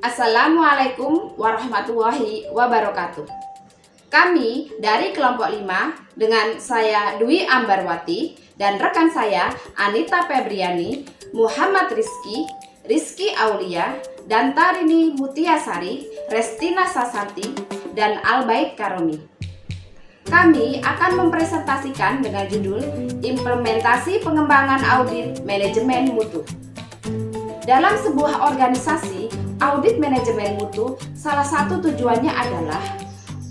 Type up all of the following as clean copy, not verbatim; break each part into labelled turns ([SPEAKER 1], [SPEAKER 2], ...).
[SPEAKER 1] Assalamualaikum warahmatullahi wabarakatuh. Kami dari kelompok 5 dengan saya Dwi Ambarwati dan rekan saya Anita Febriani, Muhammad Rizky Aulia, dan Tarini Mutiasari, Restina Sasanti, dan Albaik Karomi. Kami akan mempresentasikan dengan judul Implementasi Pengembangan Audit Manajemen Mutu. Dalam sebuah organisasi, audit manajemen mutu salah satu tujuannya adalah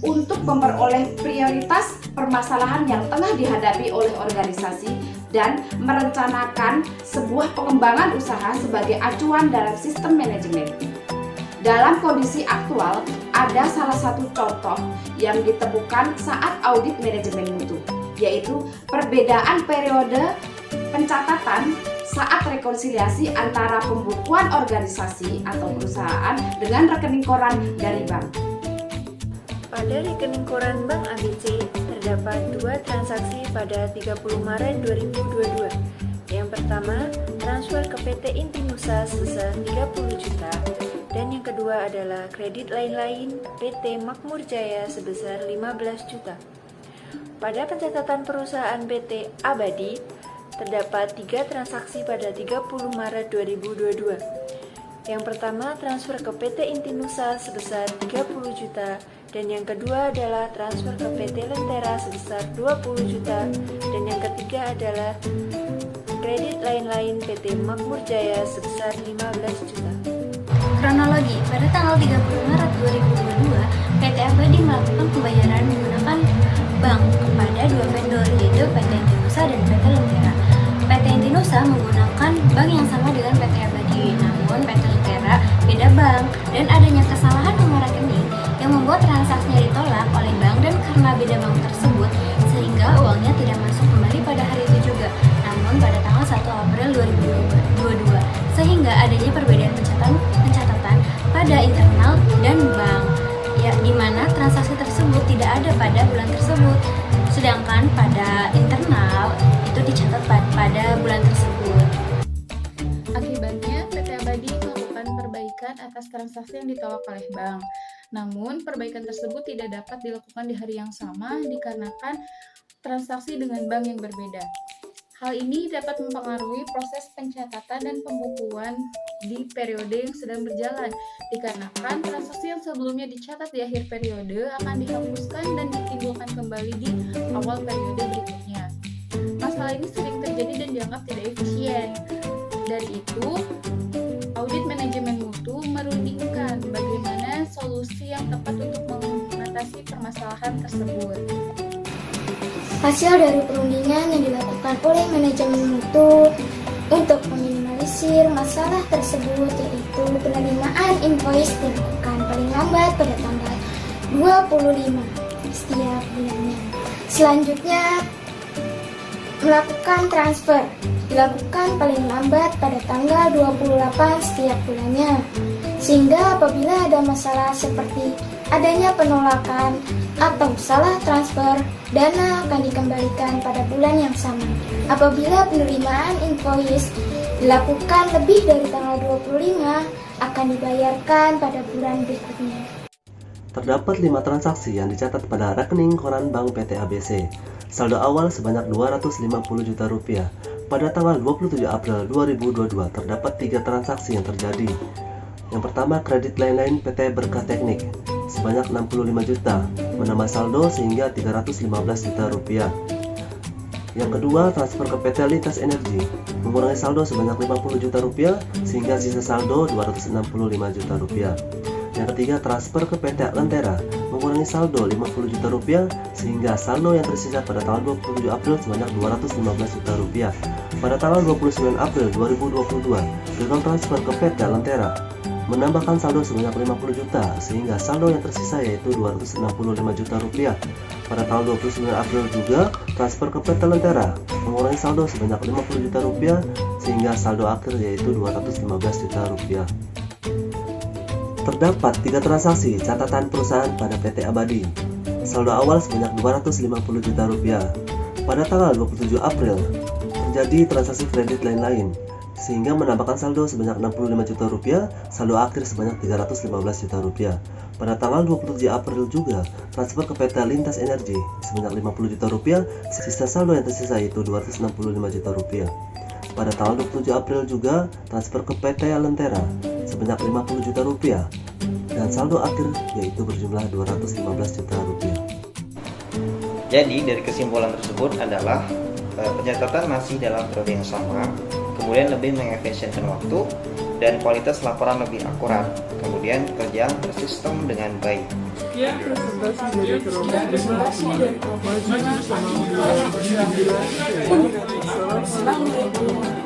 [SPEAKER 1] untuk memperoleh prioritas permasalahan yang tengah dihadapi oleh organisasi dan merencanakan sebuah pengembangan usaha sebagai acuan dalam sistem manajemen. Dalam kondisi aktual, ada salah satu contoh yang ditemukan saat audit manajemen mutu, yaitu perbedaan periode pencatatan saat rekonsiliasi antara pembukuan organisasi atau perusahaan dengan rekening koran dari bank.
[SPEAKER 2] Pada rekening koran Bank ABC terdapat 2 transaksi pada 30 Maret 2022. Yang pertama, transfer ke PT Intinusa sebesar 30 juta dan yang kedua adalah kredit lain-lain PT Makmur Jaya sebesar 15 juta. Pada pencatatan perusahaan PT Abadi terdapat 3 transaksi pada 30 Maret 2022. Yang pertama, transfer ke PT Intinusa sebesar 30 juta dan yang kedua adalah transfer ke PT Lentera sebesar 20 juta dan yang ketiga adalah kredit lain-lain PT Makmur Jaya sebesar 15 juta.
[SPEAKER 3] Kronologi, pada tanggal 30 Maret 2022, PT Abadi melakukan pembayaran menggunakan bank kepada 2 vendor, yaitu PT Intinusa dan PT Lentera. PT Intinusa menggunakan bank yang sama dengan PT Abadi, namun PT Lentera beda bank dan adanya kesalahan nomor rekening yang membuat transaksinya ditolak oleh bank dan karena beda bank tersebut sehingga uangnya tidak masuk kembali pada hari itu juga, namun pada tanggal 1 April 2022 sehingga adanya perbedaan pencatatan pada internal dan bank, ya, di mana transaksi tersebut tidak ada pada bulan tersebut, sedangkan pada internal itu dicatat pada bulan tersebut.
[SPEAKER 4] Akibatnya, PT Abadi melakukan perbaikan atas transaksi yang ditolak oleh bank. Namun, perbaikan tersebut tidak dapat dilakukan di hari yang sama dikarenakan transaksi dengan bank yang berbeda. Hal ini dapat mempengaruhi proses pencatatan dan pembukuan di periode yang sedang berjalan, dikarenakan transaksi yang sebelumnya dicatat di akhir periode akan dihapuskan dan ditimbulkan kembali di awal periode berikutnya. Masalah ini sering terjadi dan dianggap tidak efisien. Dari itu, audit manajemen mutu merundingkan bagaimana solusi yang tepat untuk mengatasi permasalahan tersebut.
[SPEAKER 5] Hasil dari perundingan yang dilakukan oleh manajemen mutu untuk meminimalisir masalah tersebut yaitu penerimaan invoice dilakukan paling lambat pada tanggal 25 setiap bulannya. Selanjutnya, melakukan transfer dilakukan paling lambat pada tanggal 28 setiap bulannya, sehingga apabila ada masalah seperti adanya penolakan atau salah transfer, dana akan dikembalikan pada bulan yang sama. Apabila penerimaan invoice dilakukan lebih dari tanggal 25, akan dibayarkan pada bulan berikutnya.
[SPEAKER 6] Terdapat 5 transaksi yang dicatat pada rekening koran Bank PT ABC. Saldo awal sebanyak 250 juta rupiah. Pada tanggal 27 April 2022 terdapat 3 transaksi yang terjadi. Yang pertama, kredit lain-lain PT Berkah Teknik sebanyak 65 juta, menambah saldo sehingga 315 juta rupiah. Yang kedua, transfer ke PT Lintas Energi mengurangi saldo sebanyak 50 juta rupiah sehingga sisa saldo 265 juta rupiah. Yang ketiga, transfer ke PT Lentera mengurangi saldo 50 juta rupiah sehingga saldo yang tersisa pada tanggal 27 April sebanyak 215 juta rupiah. Pada tanggal 29 April 2022, gagal transfer ke PT Lentera menambahkan saldo sebanyak 50 juta sehingga saldo yang tersisa yaitu 265 juta rupiah. Pada tanggal 29 April juga transfer ke PT Lentera mengurangi saldo sebanyak 50 juta rupiah sehingga saldo akhir yaitu 215 juta rupiah. Terdapat 3 transaksi catatan perusahaan pada PT Abadi. Saldo awal sebanyak 250 juta rupiah. Pada tanggal 27 April terjadi transaksi kredit lain-lain sehingga menambahkan saldo sebanyak 65 juta rupiah, saldo akhir sebanyak 315 juta rupiah. Pada tanggal 27 April juga, transfer ke PT Lintas Energi sebanyak 50 juta rupiah, sisa saldo yang tersisa itu 265 juta rupiah. Pada tanggal 27 April juga, transfer ke PT Lentera sebanyak 50 juta rupiah, dan saldo akhir yaitu berjumlah 215 juta rupiah.
[SPEAKER 7] Jadi dari kesimpulan tersebut adalah pencatatan masih dalam periode yang sama, kemudian lebih mengefisienkan waktu, dan kualitas laporan lebih akurat, kemudian pekerjaan tersistem dengan baik.
[SPEAKER 8] Sekian presentasi dari kelompok 5 maju bersama Assalamualaikum.